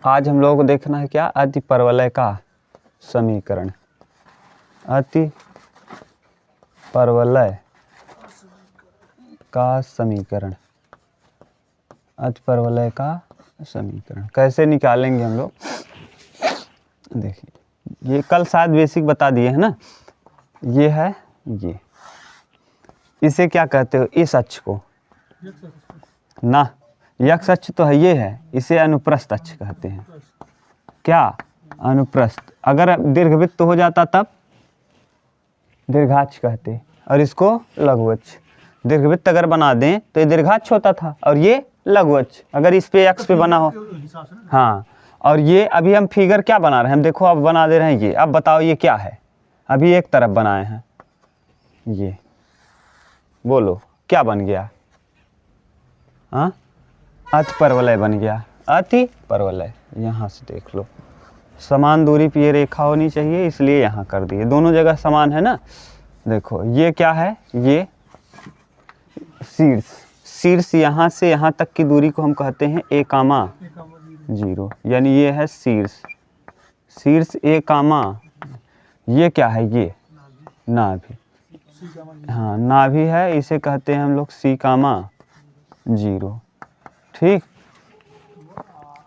आज हम लोगों को देखना है क्या, अति परवलय का समीकरण। अति परवलय का समीकरण, अति परवलय का समीकरण कैसे निकालेंगे हम लोग। देखिए ये कल शायद बेसिक बता दिए है ना। ये है ये, इसे क्या कहते हो, इस अक्ष को ना, यक्ष अक्ष तो है ये है, इसे अनुप्रस्थ अक्ष कहते हैं। क्या, अनुप्रस्थ। अगर दीर्घवृत्त हो जाता तब दीर्घाक्ष कहते, और इसको लघु अक्ष। दीर्घवृत्त अगर बना दें तो ये दीर्घाक्ष होता था और ये लघु अक्ष, अगर इस पे अक्ष पे बना हो। हाँ, और ये अभी हम फिगर क्या बना रहे हैं, हम देखो अब बना दे रहे हैं ये। अब बताओ ये क्या है, अभी एक तरफ बनाए हैं, ये बोलो क्या बन गया। हाँ, अति परवलय बन गया, अति परवलय। यहाँ से देख लो, समान दूरी पे ये रेखा होनी चाहिए, इसलिए यहाँ कर दिए, दोनों जगह समान है ना। देखो ये क्या है, ये शीर्ष, शीर्ष यहाँ से यहाँ तक की दूरी को हम कहते हैं ए कामा जीरो, यानी ये है शीर्ष, शीर्ष ए कामा। ये क्या है, ये नाभि। हाँ, नाभि है, इसे कहते हैं हम लोग सी कामा जीरो। ठीक,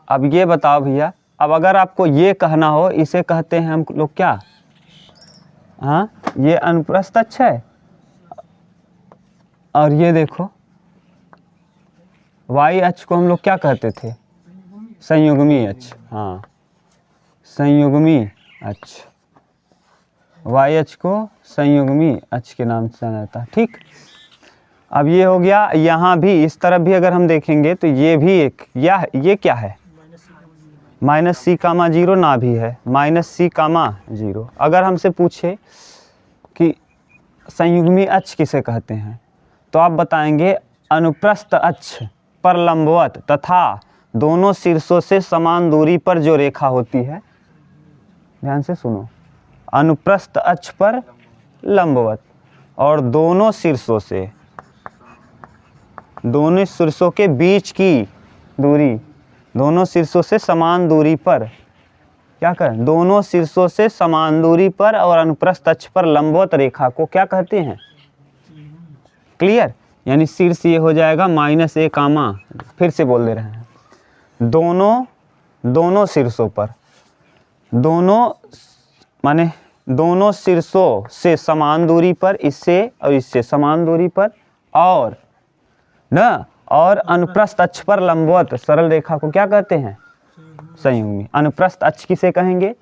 अब ये बताओ भैया, अब अगर आपको ये कहना हो, इसे कहते हैं हम लोग क्या। हाँ, ये अनुप्रस्थ अक्ष है, और ये देखो वाई अक्ष को हम लोग क्या कहते थे, संयुग्मी अक्ष। हाँ, संयुग्मी अक्ष, वाई अक्ष को संयुग्मी अक्ष के नाम से जाना जाता है। ठीक, अब ये हो गया। यहाँ भी इस तरफ भी अगर हम देखेंगे तो ये भी एक, या ये क्या है, माइनस सी कामा जीरो नाभि है, माइनस सी कामा जीरो। अगर हमसे पूछे कि संयुग्मी अक्ष किसे कहते हैं, तो आप बताएंगे अनुप्रस्थ अक्ष पर लंबवत तथा दोनों शीर्षों से समान दूरी पर जो रेखा होती है, ध्यान से सुनो, अनुप्रस्थ अक्ष पर लंबवत और दोनों शीर्षों से, दोनों शीर्षों के बीच की दूरी, दोनों शीर्षों से समान दूरी पर, क्या करें, दोनों शीर्षों से समान दूरी पर और अनुप्रस्थ अक्ष पर लंबवत रेखा को क्या कहते हैं। क्लियर, यानी शीर्ष ये हो जाएगा माइनस ए कामा, फिर से बोल दे रहे हैं, दोनों शीर्षों पर, दोनों माने दोनों शीर्षों से समान दूरी पर, इससे और इससे समान दूरी पर, और न, और अनुप्रस्थ अक्ष पर लंबवत सरल रेखा को क्या कहते हैं, संयुग्मी। अनुप्रस्थ अक्ष किसे कहेंगे,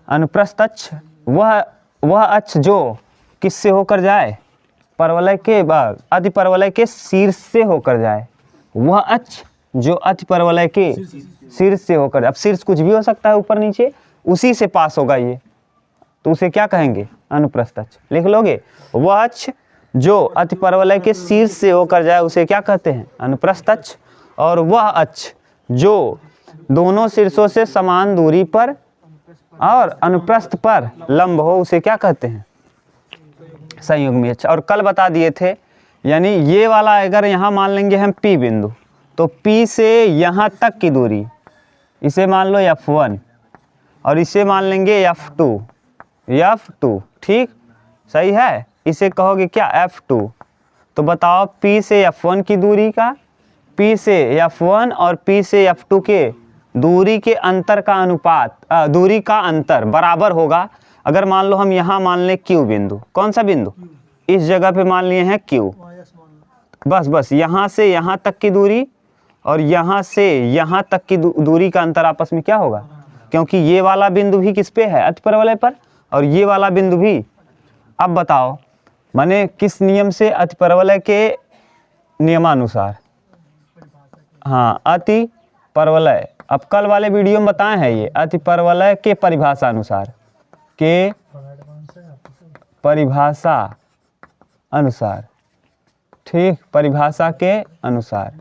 अनुप्रस्थ अक्ष वह अक्ष जो किससे होकर जाए, परवलय के बाद अति परवलय के शीर्ष से होकर जाए, वह अक्ष जो अति परवलय के शीर्ष से होकर, अब शीर्ष कुछ भी हो सकता है ऊपर नीचे, उसी से पास होगा ये, तो उसे क्या कहेंगे, अनुप्रस्थ अक्ष। लिख लोगे, वह अक्ष जो अति परवलय के शीर्ष से होकर जाए उसे क्या कहते हैं, अनुप्रस्थ अक्ष। और वह अक्ष जो दोनों शीर्षों से समान दूरी पर और अनुप्रस्थ पर लंब हो उसे क्या कहते हैं, संयुग्मी अक्ष। और कल बता दिए थे, यानी ये वाला अगर यहाँ मान लेंगे हम P बिंदु, तो P से यहाँ तक की दूरी, इसे मान लो F1 और इसे मान लेंगे F2। ठीक, सही है, इसे कहोगे क्या, F2। तो बताओ P से F1 की दूरी का, P से F1 और P से F2 के दूरी के अंतर का अनुपात, दूरी का अंतर बराबर होगा। अगर मान लो हम यहाँ मान लें Q बिंदु, कौन सा बिंदु, इस जगह पे मान लिए हैं Q, बस यहाँ से यहाँ तक की दूरी और यहाँ से यहाँ तक की दूरी का अंतर आपस में क्या होगा, क्योंकि ये वाला बिंदु भी किस पे है, अति परवलय पर, और ये वाला बिंदु भी। अब बताओ माने किस नियम से, अति परवलय के नियमानुसार। हाँ, अति परवलय, अब कल वाले वीडियो में बताए हैं ये, अति परवलय के परिभाषा अनुसार, के परिभाषा अनुसार। ठीक, परिभाषा के अनुसार।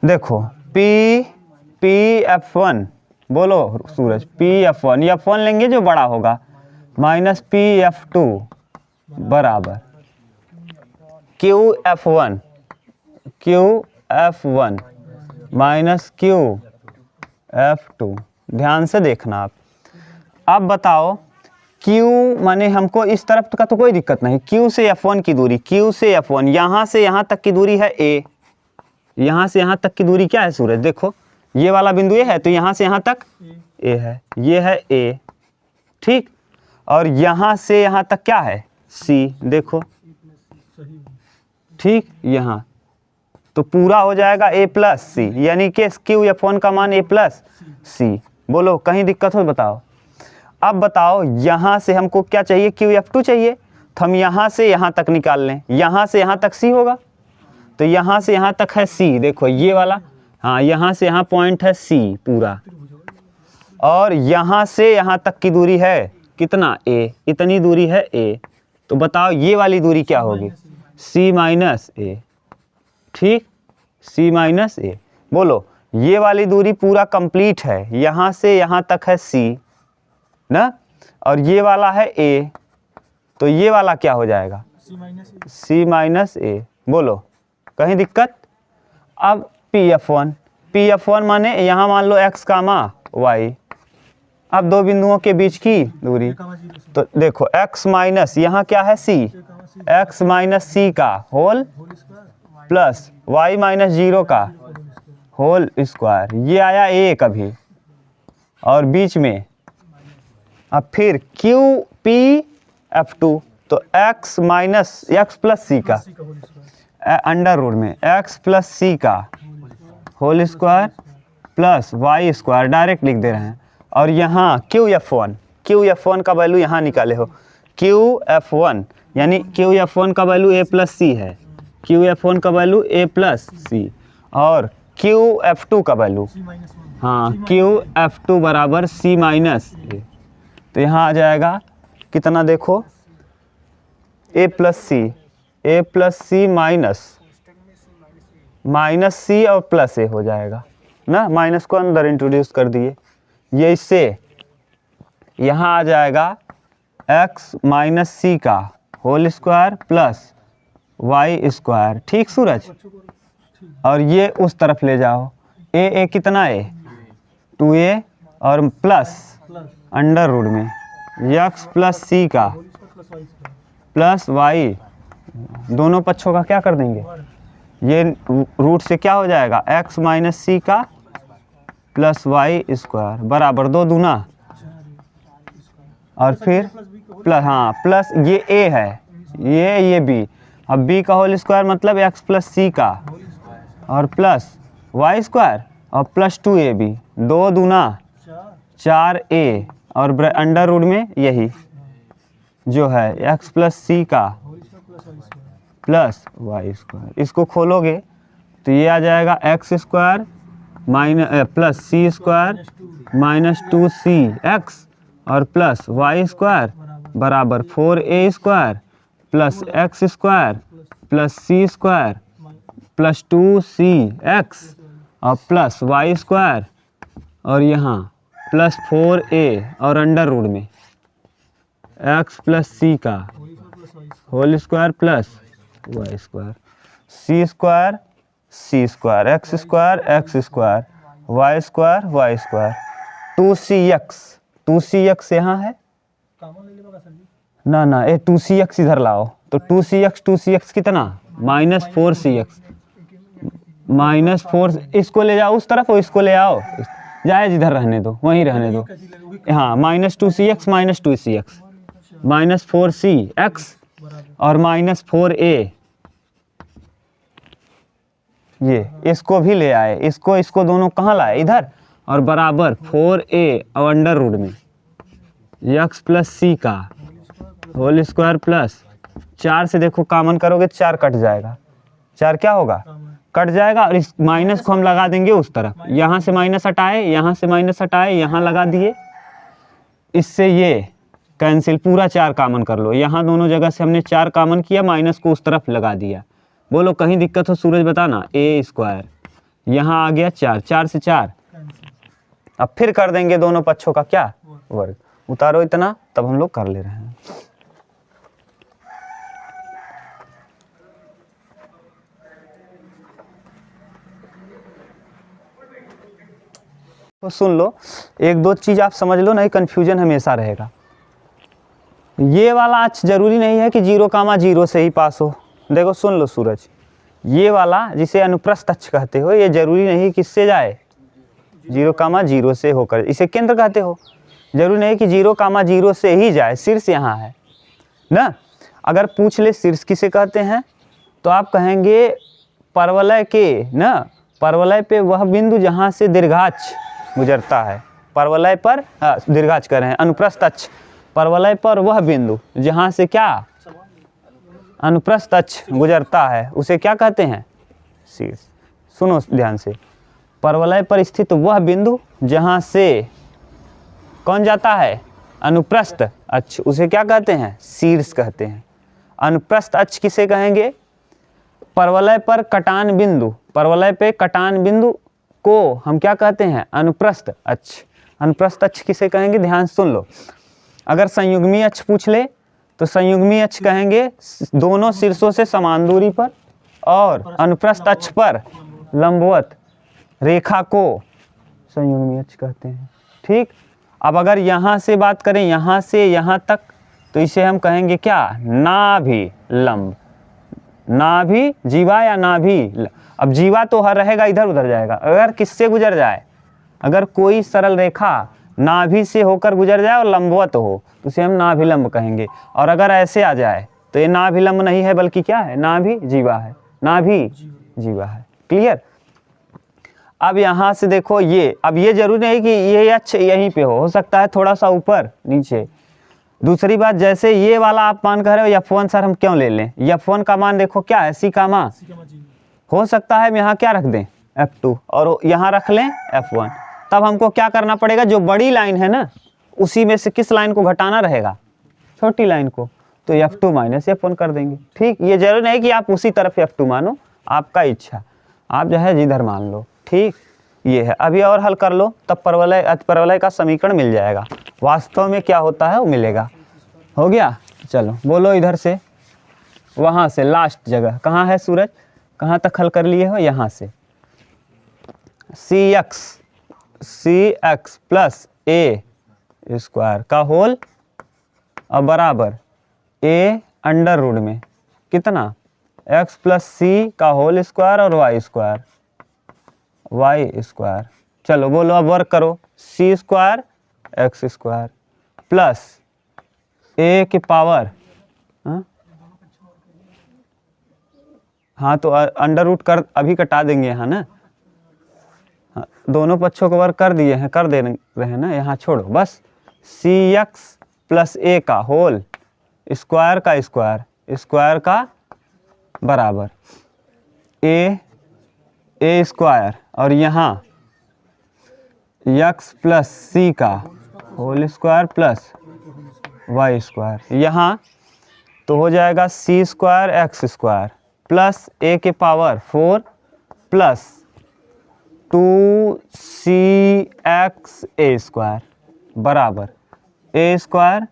देखो P/F1, बोलो सूरज, P/F1, F1 लेंगे जो बड़ा होगा, माइनस P/F2 बराबर QF1 माइनस QF2। ध्यान से देखना आप। अब बताओ Q माने हमको इस तरफ का तो कोई दिक्कत नहीं, Q से F1 की दूरी, Q से F1 यहाँ से यहाँ तक की दूरी है A। यहाँ से यहाँ तक की दूरी क्या है सूरज? देखो ये वाला बिंदु A है तो यहाँ से यहाँ तक A है, ये है A, ठीक। और यहाँ से यहाँ तक क्या है? C, देखो ठीक। यहाँ तो पूरा हो जाएगा A प्लस C, यानी कि QF1 का मान A प्लस C। बोलो कहीं दिक्कत हो बताओ। अब बताओ यहाँ से हमको क्या चाहिए? QF2 चाहिए, तो हम यहाँ से यहाँ तक निकाल लें। यहाँ से यहाँ तक C होगा, तो यहाँ से यहाँ तक है C, देखो ये वाला, हाँ यहाँ से यहाँ पॉइंट है C पूरा, और यहाँ से यहाँ तक की दूरी है कितना? A, इतनी दूरी है A। तो बताओ ये वाली दूरी क्या होगी? C माइनस A, ठीक, C माइनस A। बोलो ये वाली दूरी पूरा कंप्लीट है, यहाँ से यहाँ तक है C ना, और ये वाला है A, तो ये वाला क्या हो जाएगा? C minus A। बोलो कहीं दिक्कत? अब PF1 माने यहाँ मान लो x कामा y, अब दो बिंदुओं के बीच की दूरी, तो देखो x माइनस यहाँ क्या है C, x माइनस C का होल प्लस y माइनस 0 का होल स्क्वायर, ये आया A कभी, और बीच में अब फिर QPF2, तो x minus x plus C का अंडर रूट में x प्लस C का whole square plus y square, direct लिख दे रहे हैं। और यहाँ QF1 का वैल्यू यहाँ निकाले हो, QF1 यानी QF1 का वैल्यू A प्लस C है, QF1 का वैल्यू A प्लस C, और QF2 का वैल्यू, हाँ QF2 बराबर C माइनस A। तो यहाँ आ जाएगा कितना? देखो A plus C minus C और प्लस A हो जाएगा ना, माइनस को अंदर इंट्रोड्यूस कर दिए, ये इससे यहाँ आ जाएगा x माइनस C का whole square plus y square, ठीक सूरज। और ये उस तरफ ले जाओ, A कितना है? 2A, और प्लस अंडर रूट में x प्लस C का प्लस y, दोनों पक्षों का क्या कर देंगे? ये रूट से क्या हो जाएगा? x माइनस C का प्लस y स्क्वायर बराबर 2 दूना, और फिर प्लस, हाँ प्लस ये A है, ये B, अब B का होल स्क्वायर मतलब x प्लस C का, और प्लस y स्क्वायर, और प्लस 2AB, 2 दूना 4A, और अंडर रूट में यही जो है x प्लस C का प्लस y स्क्वायर। इसको खोलोगे तो ये आ जाएगा x square minus plus C square minus 2CX, और प्लस y स्क्वायर बराबर 4A square plus x square plus C square plus 2CX, और प्लस y स्क्वायर, और यहाँ प्लस 4A, और अंडर रूट में x प्लस C का whole square plus y square, C square x square y square 2CX यहाँ है ना, ये 2CX इधर लाओ, तो 2CX कितना? माइनस 4, इसको ले जाओ उस तरफ, और इसको ले आओ, जायज इधर रहने दो, वहीं रहने दो, हाँ माइनस 2CX माइनस 4CX और माइनस 4A, ये इसको भी ले आए, इसको दोनों कहाँ लाए? इधर, और बराबर 4A और अंडर रूट में x प्लस C का होल स्क्वायर प्लस 4 से देखो कॉमन करोगे 4 कट जाएगा, 4 क्या होगा? कट जाएगा, और इस माइनस को हम लगा देंगे उस तरफ, यहाँ से माइनस हटाए, यहाँ से माइनस हटाए, यहाँ लगा दिए, इससे ये कैंसिल, पूरा 4 कॉमन कर लो, यहाँ दोनों जगह से हमने 4 कॉमन किया, माइनस को उस तरफ लगा दिया। बोलो कहीं दिक्कत हो सूरज बताना। A स्क्वायर यहाँ आ गया 4 से 4, अब फिर कर देंगे दोनों पक्षों का क्या? वर्ग। उतारो इतना, तब हम लोग कर ले रहे हैं। तो सुन लो, एक दो चीज़ आप समझ लो, नहीं कन्फ्यूजन हमेशा रहेगा। ये वाला अक्ष जरूरी नहीं है कि 0,0 से ही पास हो। देखो सुन लो सूरज, ये वाला जिसे अनुप्रस्थ अक्ष कहते हो, ये जरूरी नहीं किससे जाए, 0,0 से होकर, इसे केंद्र कहते हो। जरूरी नहीं कि 0,0 से ही जाए, शीर्ष यहाँ है ना। अगर पूछ ले शीर्ष किसे कहते हैं, तो आप कहेंगे परवलय के ना, परवलय पे वह बिंदु जहाँ से दीर्घाक्ष गुजरता है। परवलय पर दीर्घाक्ष कर रहे हैं, अनुप्रस्थ अक्ष, परवलय पर वह बिंदु जहाँ से क्या, अनुप्रस्थ अक्ष गुजरता है, उसे क्या कहते हैं, शीर्ष। सुनो ध्यान से, परवलय पर स्थित वह बिंदु जहाँ से कौन जाता है, अनुप्रस्थ अक्ष, उसे क्या कहते हैं, शीर्ष कहते हैं। अनुप्रस्थ अक्ष किसे कहेंगे, परवलय पर कटान बिंदु, परवलय पे कटान बिंदु को हम क्या कहते हैं, अनुप्रस्थ अक्ष। अनुप्रस्थ अक्ष किसे कहेंगे, ध्यान सुन लो। अगर संयुग्मी अक्ष पूछ ले तो संयुग्मी अक्ष कहेंगे दोनों शीर्षों से समान दूरी पर और अनुप्रस्थ अक्ष पर लंबवत रेखा को संयुग्मी अक्ष कहते हैं। ठीक, अब अगर यहाँ से बात करें, यहाँ से यहाँ तक, तो इसे हम कहेंगे क्या, नाभि लंब। नाभि जीवा या नाभि, अब जीवा तो हर रहेगा, इधर उधर जाएगा। अगर किससे गुजर जाए, अगर कोई सरल रेखा नाभि से होकर गुजर जाए और लंबवत हो, तो उसे हम नाभिलंब कहेंगे। और अगर ऐसे आ जाए तो ये नाभिलंब नहीं है, बल्कि क्या है, नाभि जीवा है, नाभि जीवा है। क्लियर। अब यहाँ से देखो ये, अब ये जरूरी नहीं कि ये अक्ष यहीं पे हो सकता है थोड़ा सा ऊपर नीचे। दूसरी बात, जैसे ये वाला आप मान कह रहे हो F1 सर हम क्यों ले लें, F1 का मान देखो क्या है, सी का मान, हो सकता है हम यहाँ क्या रख दें, F2, और यहाँ रख लें F1। तब हमको क्या करना पड़ेगा, जो बड़ी लाइन है ना, उसी में से किस लाइन को घटाना रहेगा, छोटी लाइन को, तो F2 माइनस F1 कर देंगे। ठीक, ये जरूरी नहीं कि आप उसी तरफ F2 मानो, आपका इच्छा, आप जो है जिधर मान लो। ठीक, ये है। अभी और हल कर लो, तब परवलय अतिपरवलय का समीकरण मिल जाएगा। वास्तव में क्या होता है वो मिलेगा। हो गया, चलो बोलो इधर से, वहाँ से लास्ट जगह कहाँ है सूरज, कहाँ तक हल कर लिए हो, यहाँ से cx प्लस a स्क्वायर का होल और बराबर a अंडर रूट में कितना, x प्लस सी का होल स्क्वायर और y स्क्वायर। चलो बोलो अब वर्क करो, c square x square plus a के पावर, हाँ तो अंडर रूट कर अभी कटा देंगे यहाँ ना, दोनों पक्षों को वर्क कर दिए हैं, कर दे रहे हैं ना, यहाँ छोड़ो बस। cx प्लस a का होल स्क्वायर का स्क्वायर का बराबर a स्क्वायर और यहाँ x प्लस सी का whole square plus y square. यहाँ तो हो जाएगा c square x square plus a के power 4 plus 2cx a square बराबर a स्क्वायर,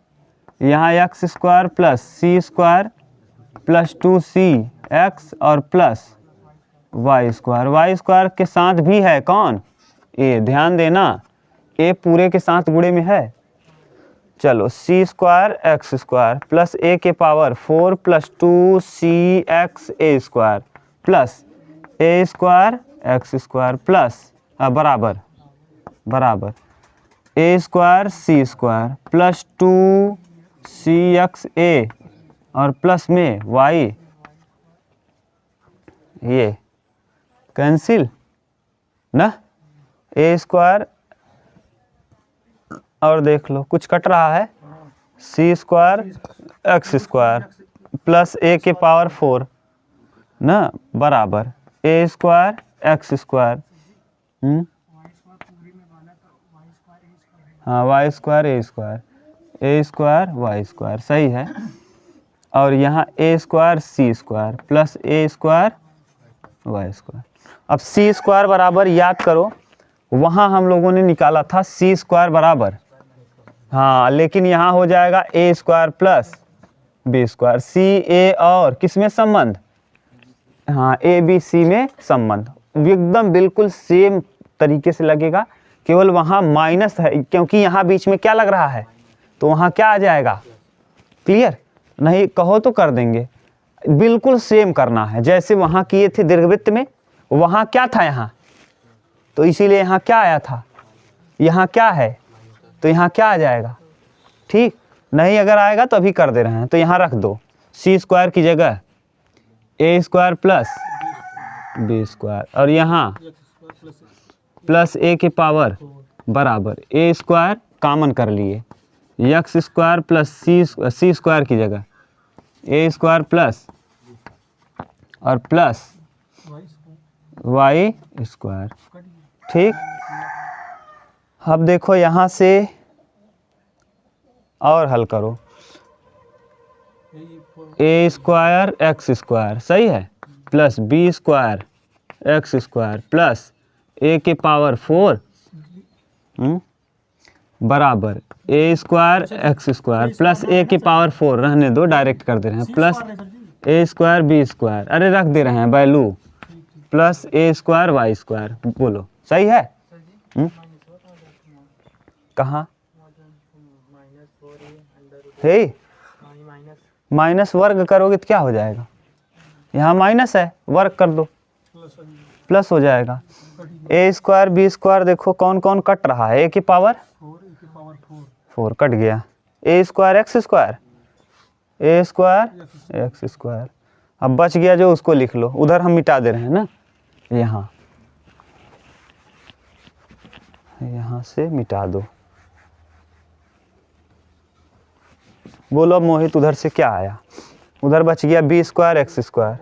यहाँ x square plus c square plus 2cx और प्लस y स्क्वायर के साथ भी है कौन, a। ध्यान देना, a पूरे के साथ गुणे में है। चलो c square x square plus a के power 4 plus 2cx a square plus a square x square plus बराबर a square c square plus 2cx a और प्लस में y, ये कैंसिल ना, a स्क्वायर और देख लो कुछ कट रहा है, c square x square plus a के पावर 4 ना बराबर a स्क्वायर x स्क्वायर, हाँ y square a square y square सही है। और यहाँ a square c square plus a square y square. अब c स्क्वायर बराबर याद करो, वहाँ हम लोगों ने निकाला था c स्क्वायर बराबर, हाँ लेकिन यहाँ हो जाएगा a square plus b square, c a और किस में संबंध, हाँ a b c में संबंध, एकदम बिल्कुल सेम तरीके से लगेगा केवल वहाँ माइनस है, क्योंकि यहाँ बीच में क्या लग रहा है, तो वहाँ क्या आ जाएगा, क्लियर। नहीं कहो तो कर देंगे, बिल्कुल सेम करना है जैसे वहाँ किए थे दीर्घवृत्त में, वहाँ क्या था यहाँ, तो इसीलिए यहाँ क्या आया था, यहाँ क्या है, तो यहाँ क्या आ जाएगा, ठीक। नहीं अगर आएगा तो अभी कर दे रहे हैं, तो यहाँ रख दो सी स्क्वायर की जगह ए स्क्वायर प्लस बी स्क्वायर, और यहाँ प्लस ए के पावर बराबर ए स्क्वायर कॉमन कर लिए, एक्स स्क्वायर प्लस सी स्क्वायर की जगह ए स्क्वायर प्लस और प्लस वाई स्क्वायर, ठीक। अब देखो यहाँ से और हल करो, ए स्क्वायर एक्स स्क्वायर सही है plus b square x square plus a के पावर 4 बराबर a square x square plus a के पावर 4, रहने दो डायरेक्ट कर दे रहे हैं, प्लस ए स्क्वायर बी स्क्वायर, अरे रख दे रहे हैं वैल्यू, प्लस ए स्क्वायर वाई स्क्वायर, बोलो सही है। कहाँ है, माइनस वर्ग करोगे तो क्या हो जाएगा, यहाँ माइनस है वर्ग कर दो प्लस हो जाएगा, ए स्क्वायर बी स्क्वायर देखो कौन कौन कट रहा है, ए की पावर 4 कट गया, ए स्क्वायर एक्स स्क्वायर ए स्क्वायर एक्स स्क्वायर, अब बच गया जो उसको लिख लो, उधर हम मिटा दे रहे हैं ना, यहाँ से मिटा दो, बोलो अब मोहित उधर से क्या आया, उधर बच गया B square x square,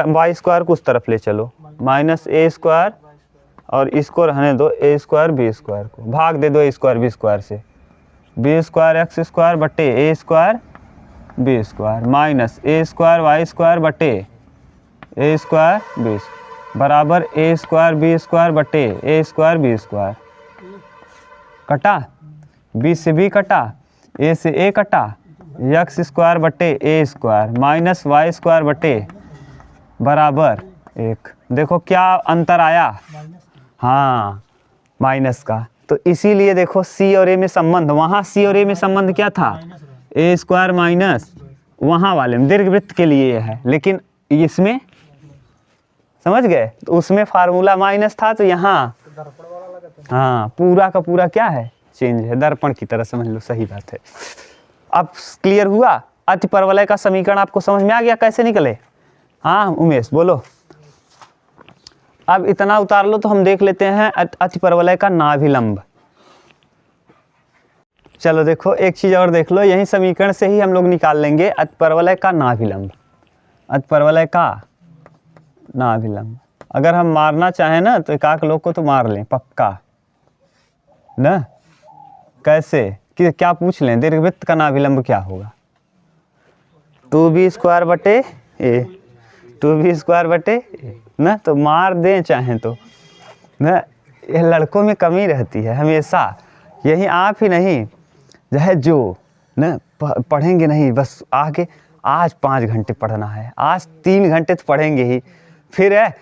Y square को उस तरफ ले चलो माइनस ए स्क्वायर, और इसको रहने दो ए स्क्वायर बी स्क्वायर को, भाग दे दो ए स्क्वायर बी स्क्वायर से, बी स्क्वायर एक्स स्क्वायर बटे ए स्क्वायर बी स्क्वायर माइनस ए स्क्वायर वाई स्क्वायर बटे ए स्क्वायर बी बराबर ए स्क्वायर बी स्क्वायर बटे ए स्क्वायर बी स्क्वायर, कटा बी से बी कटा, ए से ए कटा, एक्स स्क्वायर बटे ए स्क्वायर माइनस वाई स्क्वायर बटे बराबर 1, देखो क्या अंतर आया, हाँ माइनस का, तो इसीलिए देखो सी और ए में संबंध, वहाँ सी और ए में संबंध क्या था, ए स्क्वायर माइनस, वहाँ वाले में दीर्घवृत्त के लिए है, लेकिन इसमें समझ गए, तो उसमें फार्मूला माइनस था, तो यहाँ हाँ पूरा का पूरा क्या है, चेंज है, दर्पण की तरह समझ लो, सही बात है। अब क्लियर हुआ, अतिपरवलय का समीकरण आपको समझ में आ गया कैसे निकले, हाँ उमेश बोलो। अब इतना उतार लो तो हम देख लेते हैं अतिपरवलय का नाभिलंब। चलो देखो एक चीज और देख लो, यही समीकरण से ही हम लोग निकाल लेंगे अतिपरवलय का नाभिलंब, अतिपरवलय का नाभिलंब। अगर हम मारना चाहें ना तो एकाक लोग को तो मार लें पक्का ना, कैसे कि क्या पूछ लें, दीर्घवृत्त का नाभिलंब क्या होगा, 2b स्क्वायर बटे ए, 2b स्क्वायर बटे ए ना, तो मार दें चाहें तो ना, ये लड़कों में कमी रहती है हमेशा, यही आप ही नहीं चाहे जो ना पढ़ेंगे नहीं, बस आके आज 5 घंटे पढ़ना है, आज 3 घंटे तो पढ़ेंगे ही, फिर है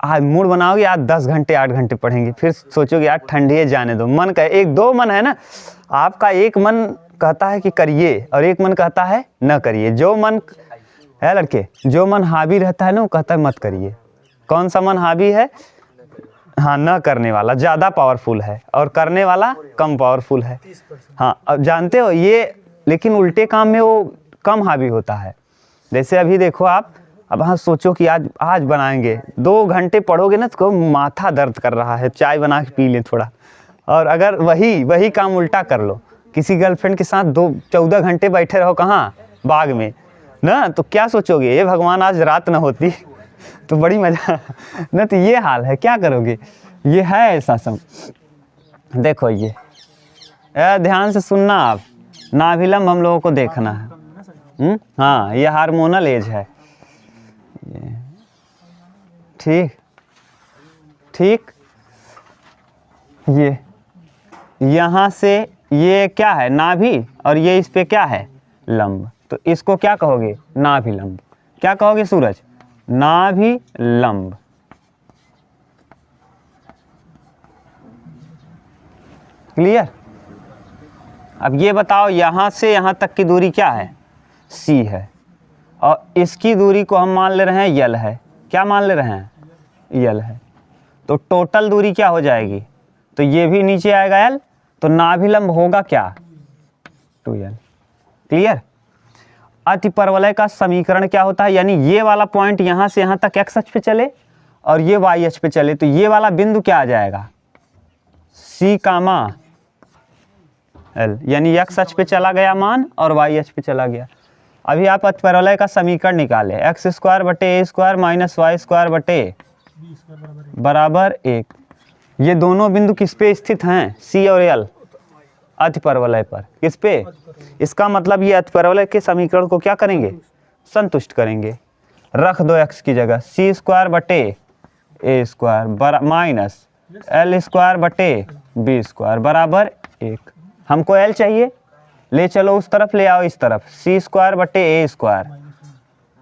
आज मूड बनाओगे आज 10 घंटे 8 घंटे पढ़ेंगे, फिर सोचोगे यार ठंडी जाने दो, मन का एक दो मन है ना आपका, एक मन कहता है कि करिए और एक मन कहता है न करिए, जो मन है लड़के, जो मन हावी रहता है ना वो कहता है मत करिए, कौन सा मन हावी है, हाँ न करने वाला ज़्यादा पावरफुल है और करने वाला कम पावरफुल है, हाँ अब जानते हो ये, लेकिन उल्टे काम में वो कम हावी होता है। जैसे अभी देखो आप, अब हाँ सोचो कि आज बनाएंगे, 2 घंटे पढ़ोगे ना तो माथा दर्द कर रहा है, चाय बना के पी लें थोड़ा, और अगर वही काम उल्टा कर लो, किसी गर्लफ्रेंड के साथ 14 घंटे बैठे रहो कहाँ बाग में ना, तो क्या सोचोगे ये भगवान आज रात ना होती तो बड़ी मजा ना, तो ये हाल है, क्या करोगे, ये है ऐसा सब। देखो ये ध्यान से सुनना आप, नाभिलंब हम लोगों को देखना है, हाँ ये हार्मोनल एज है, ठीक ठीक, ये यहाँ से ये क्या है नाभि, और ये इस पे क्या है लंब, तो इसको क्या कहोगे नाभिलंब, क्या कहोगे सूरज, नाभिलंब, क्लियर। अब ये बताओ यहाँ से यहाँ तक की दूरी क्या है, c है, और इसकी दूरी को हम मान ले रहे हैं l है। क्या मान ले रहे हैं, l है। तो टोटल दूरी क्या हो जाएगी, तो ये भी नीचे आएगा l, तो नाभिलंब होगा क्या, 2l। क्लियर। अतिपरवलय का समीकरण क्या होता है, यानी ये वाला पॉइंट यहाँ से यहाँ तक x अक्ष पे चले और ये y अक्ष पे चले, तो ये वाला बिंदु क्या आ जाएगा, c कामा l, यानी x अक्ष पे चला गया मान और y अक्ष पे चला गया। अभी आप अतिपरवलय का समीकरण निकालें, x स्क्वायर बटे a square minus Y square बटे बराबर 1। ये दोनों बिंदु किस पे स्थित हैं, c और l, अतिपरवलय पर। किस पे, इसका मतलब ये अतिपरवलय के समीकरण को क्या करेंगे, संतुष्ट करेंगे। रख दो x की जगह, c स्क्वायर बटे a square minus l square बटे b स्क्वायर बराबर 1। हमको l चाहिए, ले चलो उस तरफ, ले आओ इस तरफ, c स्क्वायर बटे a स्क्वायर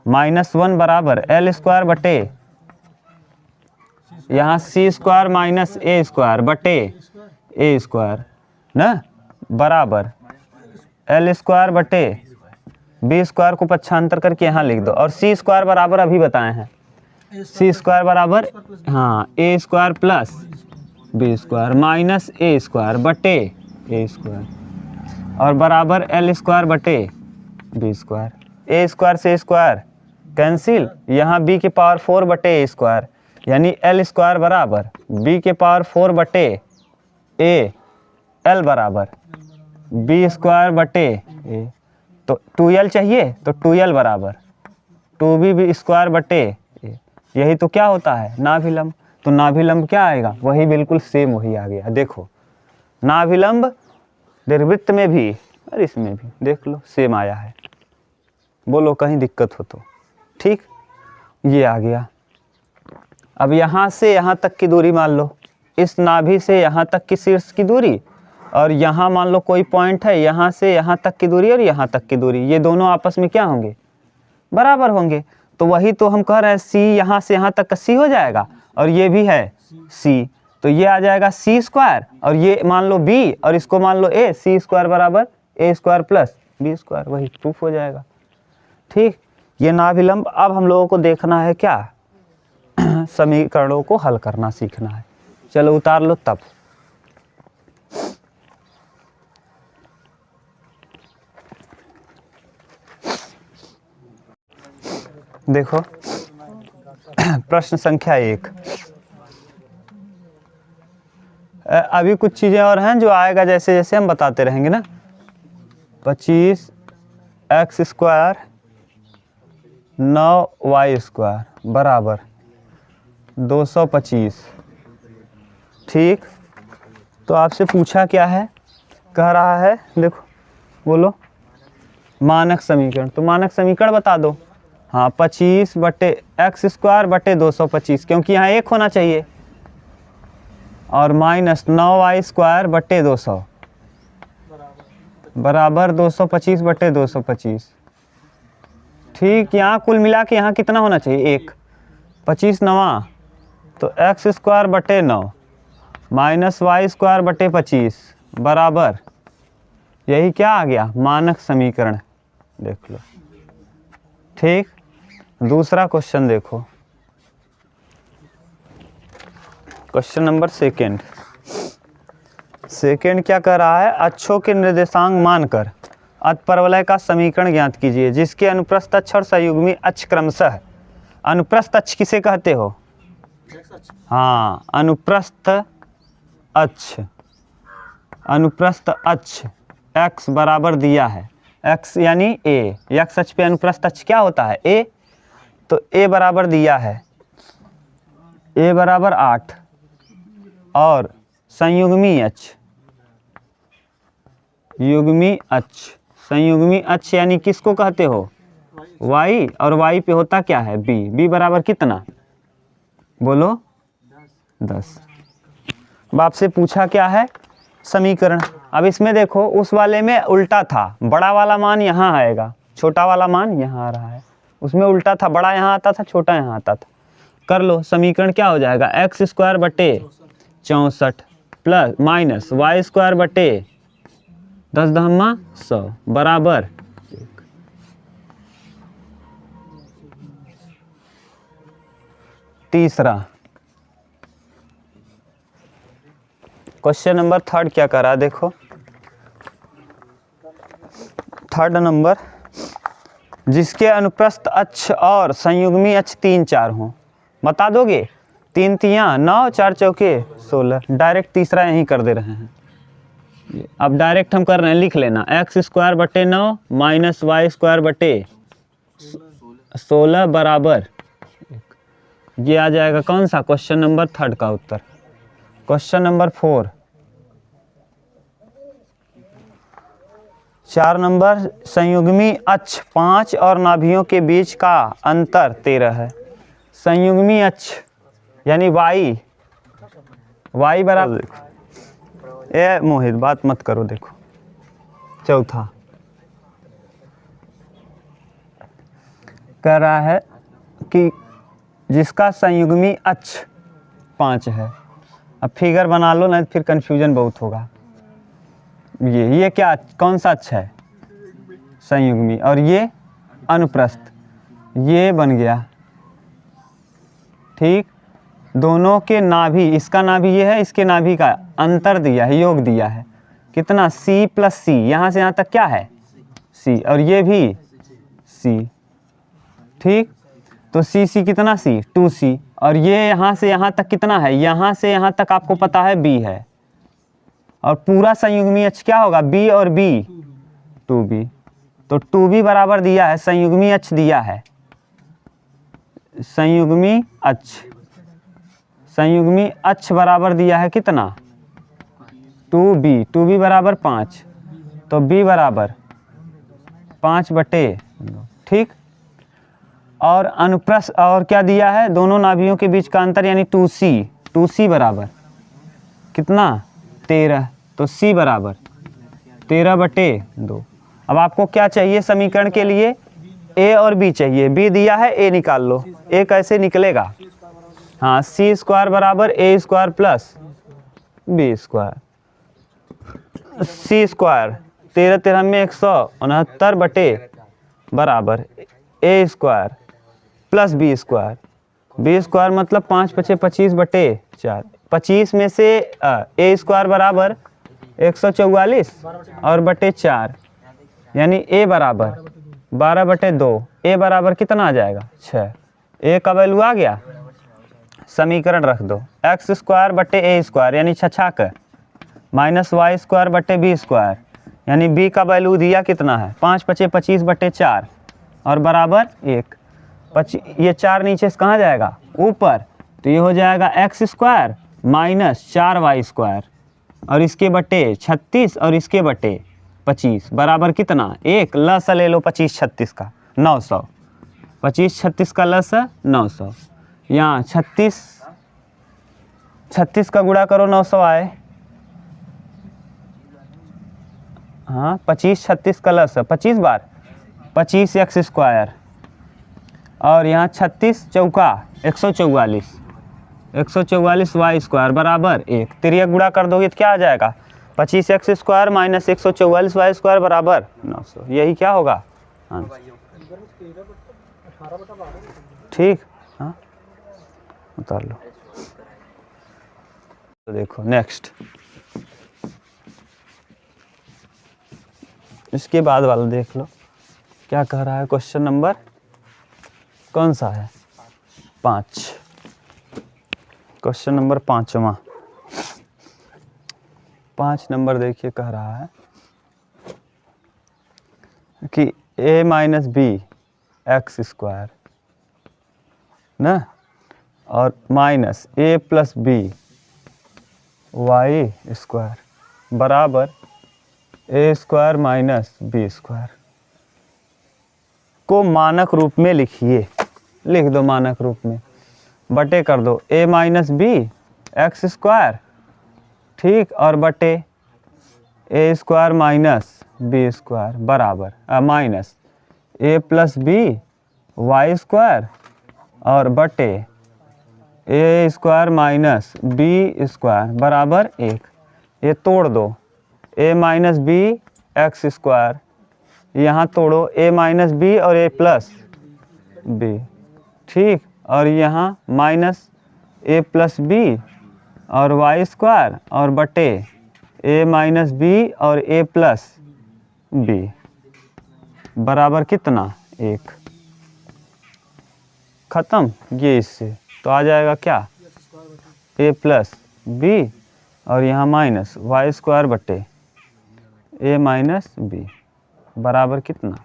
माइनस 1 बराबर l स्क्वायर बटे, यहाँ c square minus a square बटे a स्क्वायर ना बराबर l स्क्वायर बटे b स्क्वायर को पक्षांतर करके यहाँ लिख दो, और c स्क्वायर बराबर अभी बताए हैं, c स्क्वायर बराबर हाँ a square plus b square minus a square बटे a स्क्वायर और बराबर l स्क्वायर बटे b स्क्वायर। a स्क्वायर से स्क्वायर कैंसिल, यहाँ b के पावर 4 बटे a स्क्वायर, यानी l स्क्वायर बराबर b के पावर 4 बटे a, l बराबर b स्क्वायर बटे a, तो 2l चाहिए, तो 2l बराबर 2b स्क्वायर बटे a। यही तो क्या होता है, नाभिलंब। तो नाभिलंब क्या आएगा, वही बिल्कुल सेम वही आ गया। देखो नाभिलंब दीर्घवृत्त में भी और इसमें भी देख लो सेम आया है, बोलो कहीं दिक्कत हो तो। ठीक, ये आ गया। अब यहाँ से यहाँ तक की दूरी मान लो, इस नाभि से यहाँ तक की शीर्ष की दूरी, और यहाँ मान लो कोई पॉइंट है, यहाँ से यहाँ तक की दूरी और यहाँ तक की दूरी, ये दोनों आपस में क्या होंगे, बराबर होंगे। तो वही तो हम कह रहे हैं, c यहाँ से यहाँ तक का c हो जाएगा, और ये भी है c, तो ये आ जाएगा c स्क्वायर, और ये मान लो b और इसको मान लो a, c स्क्वायर बराबर a square plus b square, वही प्रूफ हो जाएगा। ठीक, ये नाभिलंब। अब हम लोगों को देखना है क्या, समीकरणों को हल करना सीखना है। चलो उतार लो तब। देखो प्रश्न संख्या 1, अभी कुछ चीज़ें और हैं जो आएगा जैसे जैसे हम बताते रहेंगे ना। 25x स्क्वायर 9y स्क्वायर बराबर 225। ठीक, तो आपसे पूछा क्या है, कह रहा है देखो, बोलो मानक समीकरण। तो मानक समीकरण बता दो। हाँ 25 बटे x स्क्वायर बटे 225, क्योंकि यहाँ 1 होना चाहिए, और माइनस 9y स्क्वायर बटे 200 बराबर 225 बटे 225। ठीक, यहाँ कुल मिला के यहाँ कितना होना चाहिए, 1। 25 नवा तो x स्क्वायर बटे 9 माइनस वाई स्क्वायर बटे 25 बराबर, यही क्या आ गया, मानक समीकरण। देख लो। ठीक, दूसरा क्वेश्चन देखो, क्वेश्चन नंबर सेकेंड क्या कर रहा है, अक्षों के निर्देशांक मानकर अतिपरवलय का समीकरण ज्ञात कीजिए जिसके अनुप्रस्थ अक्ष और संयुग्मी अक्ष क्रमशः, अनुप्रस्थ अक्ष किसे कहते हो, हाँ अनुप्रस्थ अक्ष, अनुप्रस्थ अक्ष x बराबर दिया है, x यानी a, x अक्ष पे अनुप्रस्थ अक्ष क्या होता है, a, तो a बराबर दिया है, a बराबर 8, और संयुग्मी अक्ष, युग्मी अक्ष, संयुग्मी अक्ष यानी किसको कहते हो, y, और y पे होता क्या है, b, b बराबर कितना, बोलो 10। अब आपसे पूछा क्या है, समीकरण। अब इसमें देखो उस वाले में उल्टा था, बड़ा वाला मान यहाँ आएगा, छोटा वाला मान यहाँ आ रहा है, उसमें उल्टा था, बड़ा यहाँ आता था, छोटा यहाँ आता था। कर लो, समीकरण क्या हो जाएगा, x स्क्वायर बटे 64 प्लस माइनस वाई स्क्वायर बटे 10 दहम्मा 100 बराबर 1। तीसरा क्वेश्चन नंबर 3 क्या करा देखो। 3 नंबर, जिसके अनुप्रस्थ अक्ष और संयुग्मी अक्ष 3 4 हों, बता दोगे। 3 तियाँ 9, 4 चौके 16। डायरेक्ट तीसरा यहीं कर दे रहे हैं। अब डायरेक्ट हम कर रहे हैं, लिख लेना एक्स स्क्वायर बटे 9 माइनस वाई स्क्वायर बटे 16 बराबर 1। ये आ जाएगा कौन सा, क्वेश्चन नंबर 3 का उत्तर। क्वेश्चन नंबर 4, 4 नंबर, संयुग्मी अक्ष 5 और नाभियों के बीच का अंतर 13 है। संयुग्मी अक्ष यानी वाई बराबर, ए मोहित बात मत करो। देखो चौथा कह रहा है कि जिसका संयुग्मी अक्ष 5 है। अब फिगर बना लो, नहीं फिर कंफ्यूजन बहुत होगा। ये क्या, कौन सा अक्ष है, संयुग्मी, और ये अनुप्रस्थ, ये बन गया। ठीक, दोनों के नाभि, इसका नाभि ये है, इसके नाभि का अंतर दिया है, योग दिया है कितना, C प्लस C। यहाँ से यहाँ तक क्या है C, और ये भी C। ठीक, तो C कितना C 2C, और ये यहाँ से यहाँ तक कितना है, यहाँ से यहाँ तक आपको पता है B है। और पूरा संयुग्मी अक्ष क्या होगा, B और B 2B। तो 2B बराबर दिया है, संयुग्मी अक्ष दिया है, संयुग्मी अक्ष बराबर दिया है कितना 2B बराबर 5। तो B बराबर 5 बटे 2। ठीक, और अनुप्रस्थ और क्या दिया है, दोनों नाभियों के बीच का अंतर यानी 2C बराबर कितना 13। तो C बराबर 13 बटे 2। अब आपको क्या चाहिए समीकरण के लिए, A और B चाहिए। B दिया है, A निकाल लो। A कैसे निकलेगा, हाँ C स्क्वायर बराबर A square plus B square. C square 13 13 में 169 बटे बराबर A square plus B square. B square मतलब 5 5 25 बटे 4। 25 में से A स्क्वायर बराबर 144 और बटे 4, यानी A बराबर 12 बटे 2। A बराबर कितना आ जाएगा 6। A का वैल्यू आ गया, समीकरण रख दो। एक्स स्क्वायर बटे A स्क्वायर यानी 6 माइनस वाई स्क्वायर बटे B स्क्वायर, यानी B का वैल्यू दिया कितना है 5 5 25 बटे 4 और बराबर 1। ये 4 नीचे से कहाँ जाएगा, ऊपर, तो ये हो जाएगा X square minus 4 Y square और इसके बटे 36 और इसके बटे 25 बराबर कितना 1। लस ले लो 25 36 का 900, 25 36 का लस 900। यहाँ 36 का गुणा करो 900 आए, हाँ 25 36 का लस 25 बार 25 एक्स स्क्वायर और यहाँ 36 चौका 144 वाई स्क्वायर बराबर 1। तिरिया गुणा कर दोगे तो क्या आ जाएगा 25 X square minus 144 Y square बराबर 900। यही क्या होगा आंसर। ठीक, हाँ उतार लो। तो देखो नेक्स्ट, इसके बाद वाला देख लो क्या कह रहा है। क्वेश्चन नंबर कौन सा है 5, क्वेश्चन नंबर 5वां। 5 नंबर देखिए कह रहा है कि a minus B x square ना और minus a plus B Y square बराबर a square minus B square को मानक रूप में लिखिए। लिख दो मानक रूप में, बटे कर दो a minus B x square, ठीक, और बटे a square minus B square बराबर minus a plus B Y square और बटे a square minus B square बराबर 1। ये तोड़ दो, a minus B x square, यहाँ तोड़ो a माइनस बी और a प्लस बी, ठीक, और यहाँ माइनस a प्लस बी और वाई स्क्वायर और बटे a माइनस बी और a प्लस बी बराबर कितना 1। ख़त्म ये इससे, तो आ जाएगा क्या a प्लस बी और यहाँ माइनस वाई स्क्वायर बटे a माइनस बी बराबर कितना,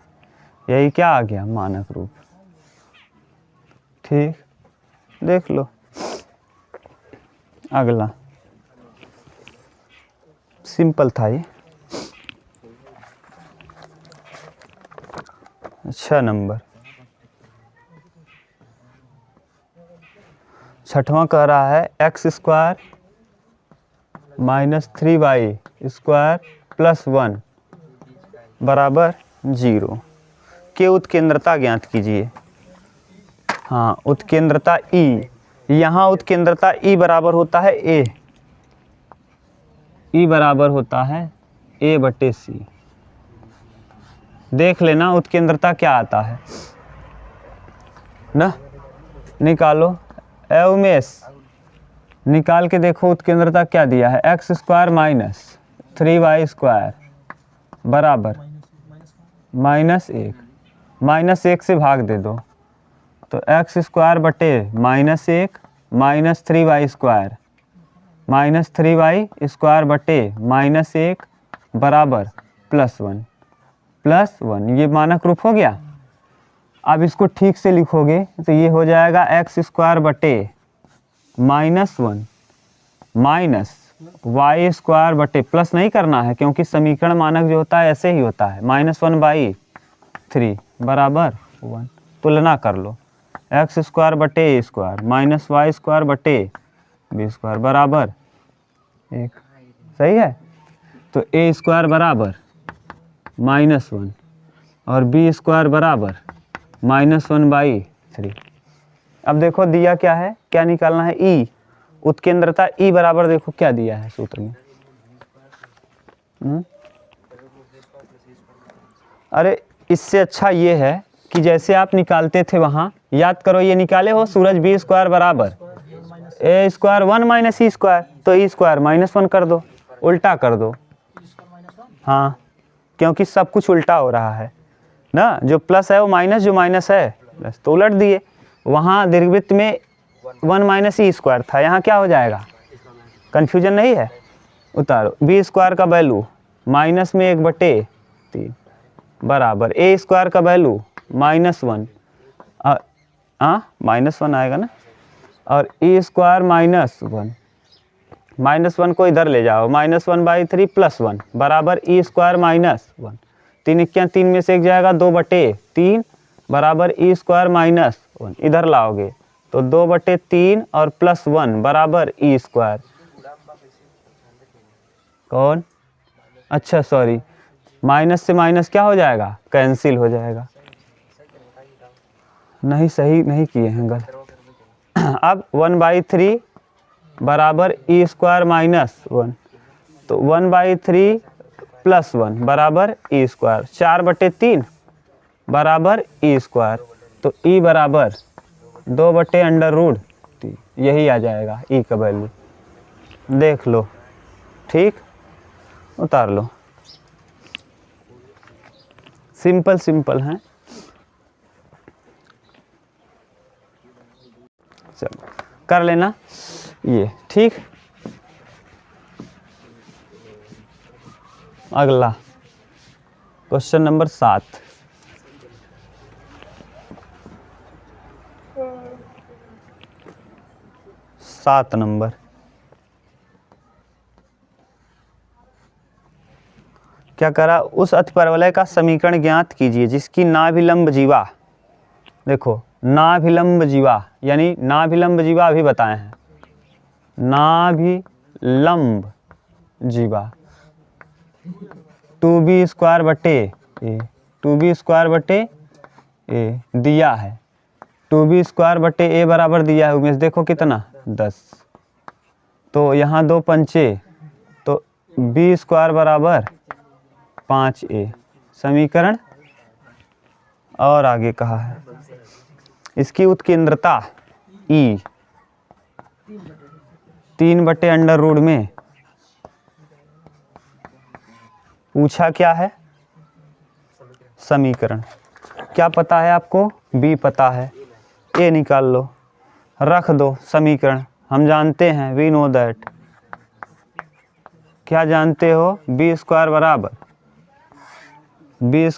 यही क्या आ गया मानक रूप। ठीक, देख लो अगला, सिंपल था ये। 6 नंबर, 6वां कह रहा है x square minus 3y square plus 1 बराबर 0 के उत्केंद्रता ज्ञात कीजिए। हाँ, उत्केंद्रता E, यहाँ उत्केंद्रता E बराबर होता है E बराबर होता है A बटे C। देख लेना उत्केंद्रता क्या आता है ना, निकालो। ए उमेश, निकाल के देखो उत्केंद्रता क्या दिया है, x square minus 3y square बराबर -1, -1 से भाग दे दो तो एक्स स्क्वायर बटे -1 minus 3y square, minus 3y square बटे -1 बराबर +1, ये मानक रूप हो गया। अब इसको ठीक से लिखोगे तो ये हो जाएगा एक्स स्क्वायर बटे -1 माइनस वाई स्क्वायर बटे, प्लस नहीं करना है क्योंकि समीकरण मानक जो होता है ऐसे ही होता है, -1/3 बराबर 1। तुलना कर लो, एक्स स्क्वायर बटे ए स्क्वायर माइनस वाई स्क्वायर बटे बी स्क्वायर बराबर 1, सही है। तो ए स्क्वायर बराबर -1 और बी स्क्वायर बराबर -1/3। अब देखो दिया क्या है, क्या निकालना है, ई, उत्केंद्रता ई बराबर देखो क्या दिया है सूत्र में। अरे इससे अच्छा ये है कि जैसे आप निकालते थे वहाँ, याद करो ये निकाले हो सूरज बी स्क्वायर बराबर a square 1 minus E square, तो ई स्क्वायर -1 कर दो, उल्टा कर दो। हाँ, क्योंकि सब कुछ उल्टा हो रहा है ना, जो प्लस है वो माइनस, जो माइनस है प्लस, तो उलट दिए। वहाँ दीर्घवृत्त में 1 माइनस ई स्क्वायर था, यहाँ क्या हो जाएगा, कन्फ्यूजन नहीं है, उतारो। बी स्क्वायर का वैल्यू माइनस में 1/3 बराबर ए स्क्वायर का वैल्यू -1, -1 आएगा ना, और ई स्क्वायर -1 को इधर ले जाओ, -1/3 + 1 बराबर ई स्क्वायर -1, 3 × 3 में से 1 जाएगा, 2/3 बराबर ई स्क्वायर -1, इधर लाओगे तो 2/3 और +1 बराबर ई स्क्वायर। कौन, अच्छा सॉरी, माइनस से माइनस क्या हो जाएगा, कैंसिल हो जाएगा। नहीं, सही नहीं किए हैं, गलत। अब 1/3 बराबर ई स्क्वायर -1, तो 1/3 + 1 बराबर ई स्क्वायर, 4/3 बराबर ई स्क्वायर, तो ई बराबर 2/√3, यही आ जाएगा ई का वैल्यू। देख लो, ठीक, उतार लो। सिंपल हैं। चलो कर लेना ये, ठीक। अगला क्वेश्चन नंबर 7, नंबर, क्या करा, उस अतिपरवलय का समीकरण ज्ञात कीजिए जिसकी नाभिलंब जीवा, देखो नाभिलंब जीवा यानी नाभिलंब जीवा अभी बताए हैं, नाभिलंब जीवा 2b स्क्वायर बटे ए, 2b स्क्वायर बटे ए दिया है, 2b स्क्वायर बटे ए बराबर दिया है उमेश, देखो कितना 10, तो यहाँ 2 पंचे तो बी स्क्वायर बराबर 5a समीकरण। और आगे कहा है इसकी उत्केंद्रता E 3/√, में पूछा क्या है समीकरण। क्या पता है आपको, B पता है, A निकाल लो, रख दो समीकरण। हम जानते हैं, वी नो दैट। क्या जानते हो, बी स्क्वायर बराबर ए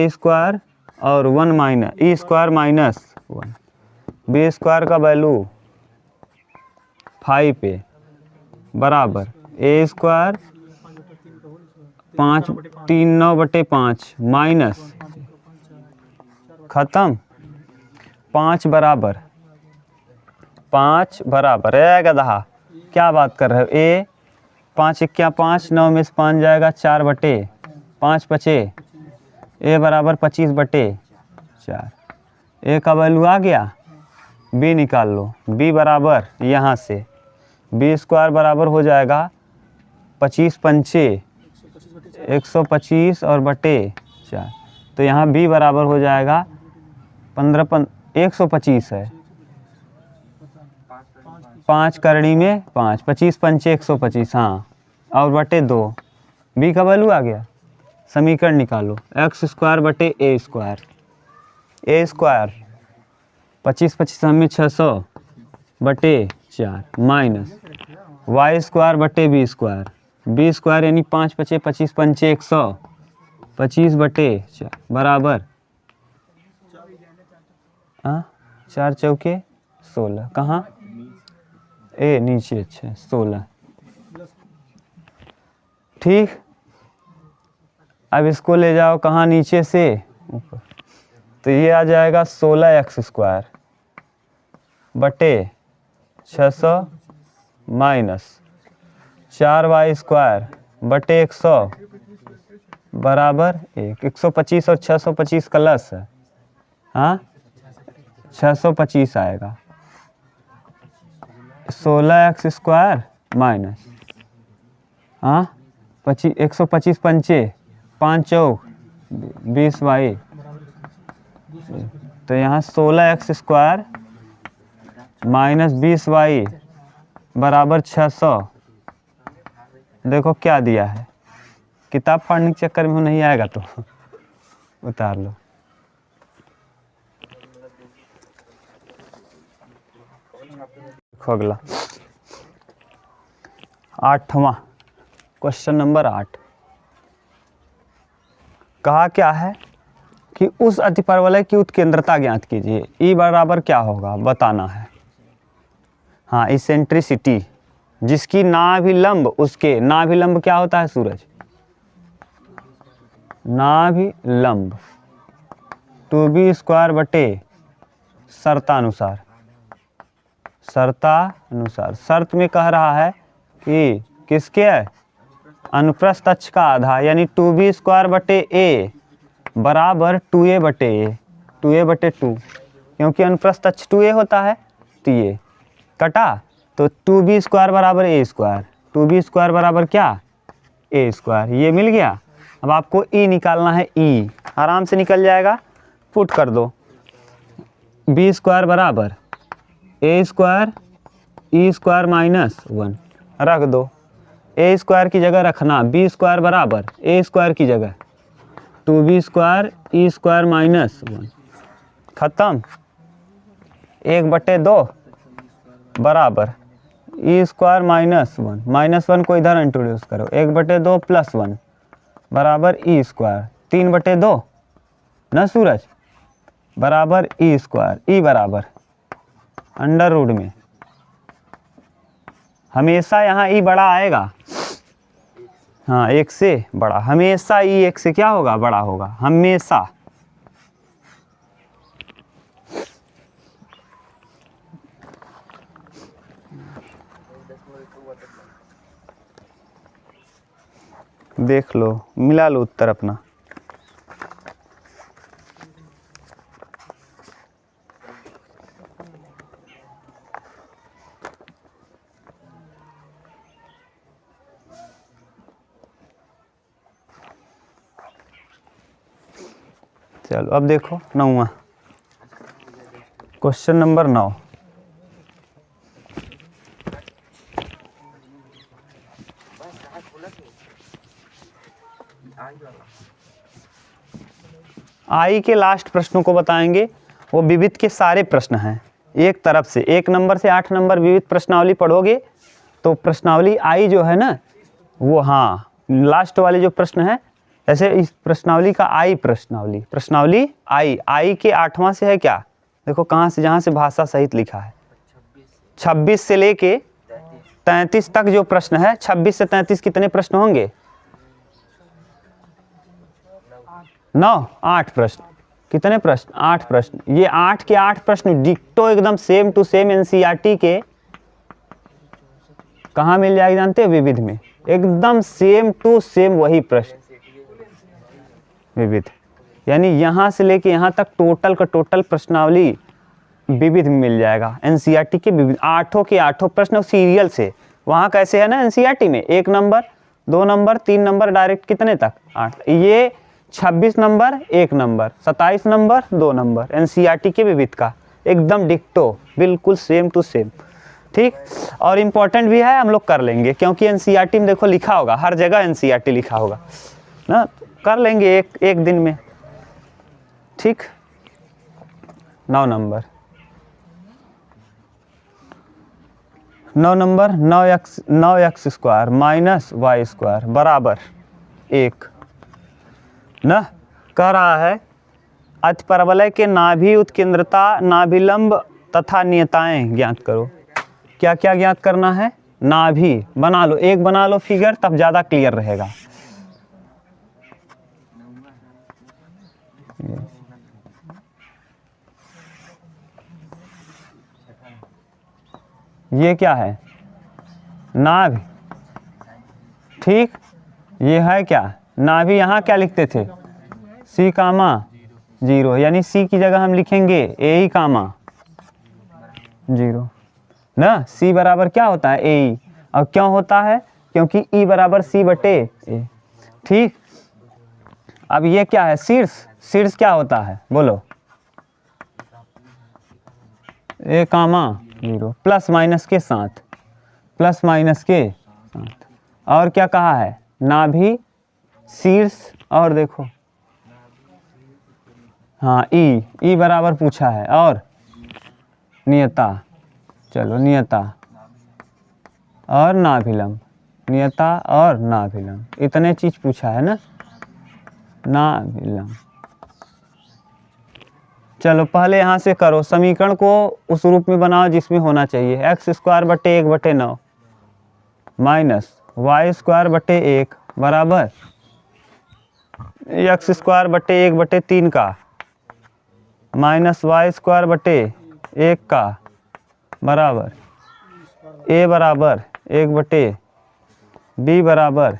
स्क्वायर और 1 minus E square minus 1। B square का वैल्यू 5a बराबर ए स्क्वायर 5/3/9/5 माइनस खत्म 5 बराबर है गधा। क्या बात कर रहे हो, ए 5 इक्या 5, 9 में से 5 जाएगा 4/5 बचे, ए बराबर 25/4। ए का वैल्यू आ गया, बी निकाल लो। बी बराबर यहाँ से बी स्क्वायर बराबर हो जाएगा 25 पंचे 125 और बटे 4। तो यहाँ बी बराबर हो जाएगा 125 है, 5 करनी में 5, 25 पंचे 125, हाँ, और बटे 2। बी का वैल्यू आ गया। समीकरण निकालो, एक्स स्क्वायर बटे ए स्क्वायर 25 25 में 600 बटे 4 माइनस वाई स्क्वायर बटे बी स्क्वायर यानी 5 बचे 25 पंचे 125 बटे 4 बराबर 4 चौके 16। कहाँ ए नीचे, अच्छा 16। ठीक, अब इसको ले जाओ कहाँ, नीचे से ऊपर। तो ये आ जाएगा 16x स्क्वायर बटे 600 माइनस 4y स्क्वायर बटे 100 बराबर 1। 125 और 625 का लस है, हाँ 625 आएगा। 16x स्क्वायर माइनस 125 पंचे 5 चौक 20y। तो यहाँ 16x स्क्वायर माइनस 20y बराबर 600। देखो क्या दिया है, किताब पढ़ने के चक्कर में नहीं आएगा तो उतार लो। देखो अगला 8वां क्वेश्चन नंबर 8। कहा क्या है कि उस अतिपरवलय की उत्केंद्रता ज्ञात कीजिए। ई बराबर क्या होगा बताना है। हाँ, इसेंट्रिसिटी, जिसकी नाभिलंब, उसके नाभिलंब क्या होता है सूरज, नाभिलंब 2b स्क्वायर बटे शर्तानुसार। शर्त में कह रहा है कि किसके अनुप्रस्थ अक्ष का आधा यानी 2b स्क्वायर बटे ए बराबर 2a बटे ए, 2a बटे 2, क्योंकि अनुप्रस्थ अक्ष 2a होता है। तो ये कटा, तो 2b स्क्वायर बराबर ए स्क्वायर, 2b स्क्वायर बराबर क्या, ए स्क्वायर। ये मिल गया। अब आपको ई निकालना है, ई आराम से निकल जाएगा, पुट कर दो। बी स्क्वायर बराबर a square E square minus 1 रख दो। ए स्क्वायर की जगह रखना, बी स्क्वायर बराबर ए स्क्वायर की जगह 2b square E square minus 1 खत्म। 1/2 बराबर ई स्क्वायर माइनस 1 को इधर इंट्रोड्यूस करो, 1/2 प्लस 1 बराबर ई स्क्वायर 3/2 न सूरज बराबर ई स्क्वायर। ई बराबर अंडर रूट में हमेशा यहाँ ई बड़ा आएगा, हाँ 1 से बड़ा, हमेशा ई 1 से क्या होगा, बड़ा होगा हमेशा। देख लो, मिला लो उत्तर अपना। चलो अब देखो 9वां क्वेश्चन नंबर 9। आई के लास्ट प्रश्नों को बताएंगे। वो विविध के सारे प्रश्न हैं एक तरफ से, 1 नंबर से 8 नंबर विविध प्रश्नावली पढ़ोगे तो प्रश्नावली आई जो है ना वो, हाँ लास्ट वाले जो प्रश्न है, ऐसे इस प्रश्नावली का आई प्रश्नावली आई के 8वां से है क्या, देखो कहाँ से, जहाँ से भाषा सहित लिखा है 26 से लेके 33 तक जो प्रश्न है, 26 से 33 कितने प्रश्न होंगे? 8 प्रश्न। कितने प्रश्न? 8 प्रश्न। ये 8 के 8 प्रश्न डिक्टो एकदम सेम टू सेम एनसीईआरटी के कहाँ मिल जाएगी जानते हो? विविध में, एकदम सेम टू सेम वही प्रश्न विविध, यानी यहाँ से लेके यहाँ तक टोटल का टोटल प्रश्नावली विविध में मिल जाएगा। एनसीईआरटी के विविध 8 के 8 प्रश्न सीरियल से। वहाँ कैसे है ना एनसीईआरटी में 1 नंबर 2 नंबर 3 नंबर डायरेक्ट कितने तक 8। ये 26 number 1 number, 27 number 2 number NCERT के विविध का एकदम डिक्टो बिल्कुल सेम टू सेम। ठीक, और इम्पोर्टेंट भी है, हम लोग कर लेंगे क्योंकि एनसीईआरटी में देखो लिखा होगा, हर जगह एनसीईआरटी लिखा होगा ना, कर लेंगे एक दिन में। ठीक, 9 number 9x square minus Y square बराबर 1 न कह रहा है। अतिपरवलय के नाभि उत्केंद्रता, नाभिलंब तथा नियताएं ज्ञात करो। क्या क्या ज्ञात करना है? नाभि बना लो, एक बना लो फिगर, तब ज़्यादा क्लियर रहेगा। ये क्या है? नाभि। ठीक, ये है क्या? नाभि। यहाँ क्या लिखते थे? C, 0, यानी C की जगह हम लिखेंगे A, 0 ना। C बराबर क्या होता है? A। और क्यों होता है? क्योंकि E बराबर C बटे A। ठीक, अब ये क्या है? शीर्ष। शीर्ष क्या होता है बोलो? A, 0 प्लस माइनस के साथ, प्लस माइनस के साथ। और क्या कहा है? नाभि, शीर्ष, और देखो हाँ ई बराबर पूछा है, और नियता। चलो नियता और नाभिलंब, नियता और नाभिलंब, इतने चीज पूछा है ना। नाभिलंब। चलो पहले यहाँ से करो, समीकरण को उस रूप में बनाओ जिसमें होना चाहिए। x स्क्वायर बटे 1/9 माइनस वाई स्क्वायर बटे 1 बराबर x स्क्वायर बटे 1/3 का माइनस वाई स्क्वायर बटे 1 का बराबर a बराबर 1/b बराबर,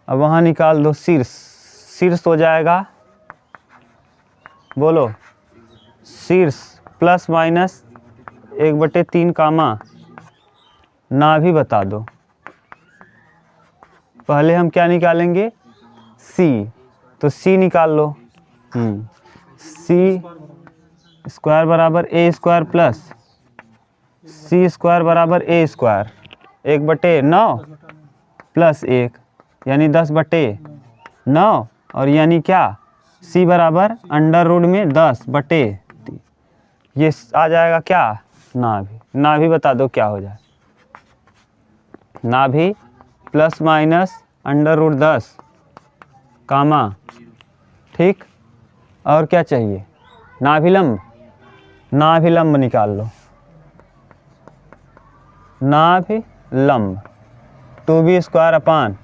अब वहाँ निकाल दो शीर्ष। शीर्ष हो जाएगा, बोलो शीर्ष प्लस माइनस 1/3 कामा नाभि बता दो। पहले हम क्या निकालेंगे? C, तो C निकाल लो। C स्क्वायर बराबर A square plus C square बराबर A स्क्वायर 1/9 प्लस 1 यानी 10/9, और यानी क्या? C बराबर अंडर रूट में 10/3। ये आ जाएगा क्या? नाभि। नाभि बता दो क्या हो जाए? नाभि प्लस माइनस अंडर रूट 10 कामा। ठीक, और क्या चाहिए? नाभिलंब। नाभिलंब निकाल लो। नाभिलंब 2b स्क्वायर अपान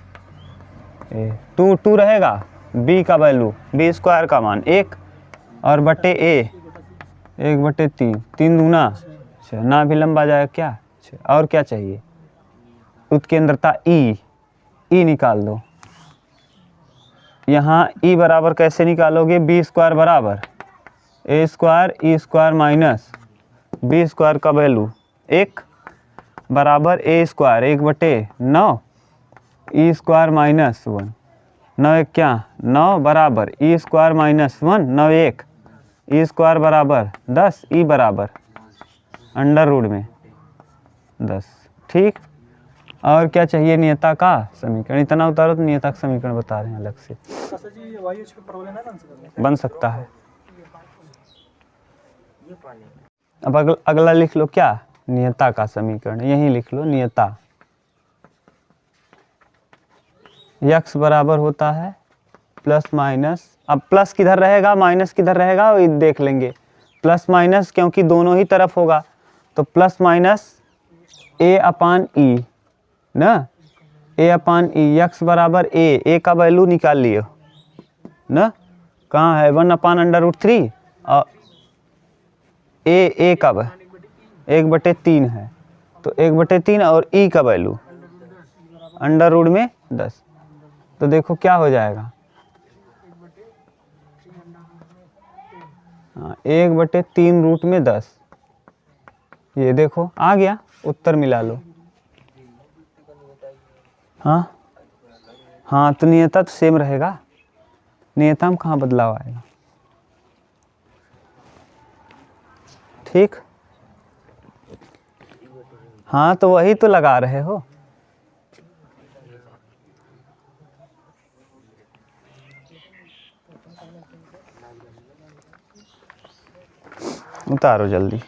2 रहेगा, b का वैल्यू b स्क्वायर का मान 1 और बटे a 1/3, 3 दूना 6। नाभिलंब आ जाएगा क्या? और क्या चाहिए? उत्केंद्रता ई निकाल दो। यहाँ ई बराबर कैसे निकालोगे? बी स्क्वायर बराबर a square E square minus B square का वैल्यू 1 बराबर a square 1/9 E square minus 1। 9 एक क्या 9 बराबर ई स्क्वायर माइनस 1 9 एक ई स्क्वायर बराबर 10 ई बराबर अंडर रूट में 10। ठीक, और क्या चाहिए नियता का समीकरण, इतना उतारो तो नियता का समीकरण बता रहे हैं अलग से। बन सकता है। अब अगला लिख लो क्या, नियता का समीकरण, यही लिख लो नियता। यक्स बराबर होता है प्लस माइनस, अब प्लस किधर रहेगा माइनस किधर रहेगा वो देख लेंगे। प्लस माइनस क्योंकि दोनों ही तरफ होगा तो प्लस माइनस ए अपान ई ना, ए अपान ई। यक्स बराबर ए का वैल्यू निकाल लियो ना, कहाँ है 1 अपान अंडर रूट 3 और ए का 1/3 है तो 1/3 और ई का वैल्यू अंडर रूट में 10। तो देखो क्या हो जाएगा, हाँ 1/3 रूट में 10। ये देखो आ गया, उत्तर मिला लो। हाँ तो नियता तो सेम रहेगा, नियता में कहाँ बदलाव आएगा। ठीक, हाँ तो वही तो लगा रहे हो। उतारो जल्दी।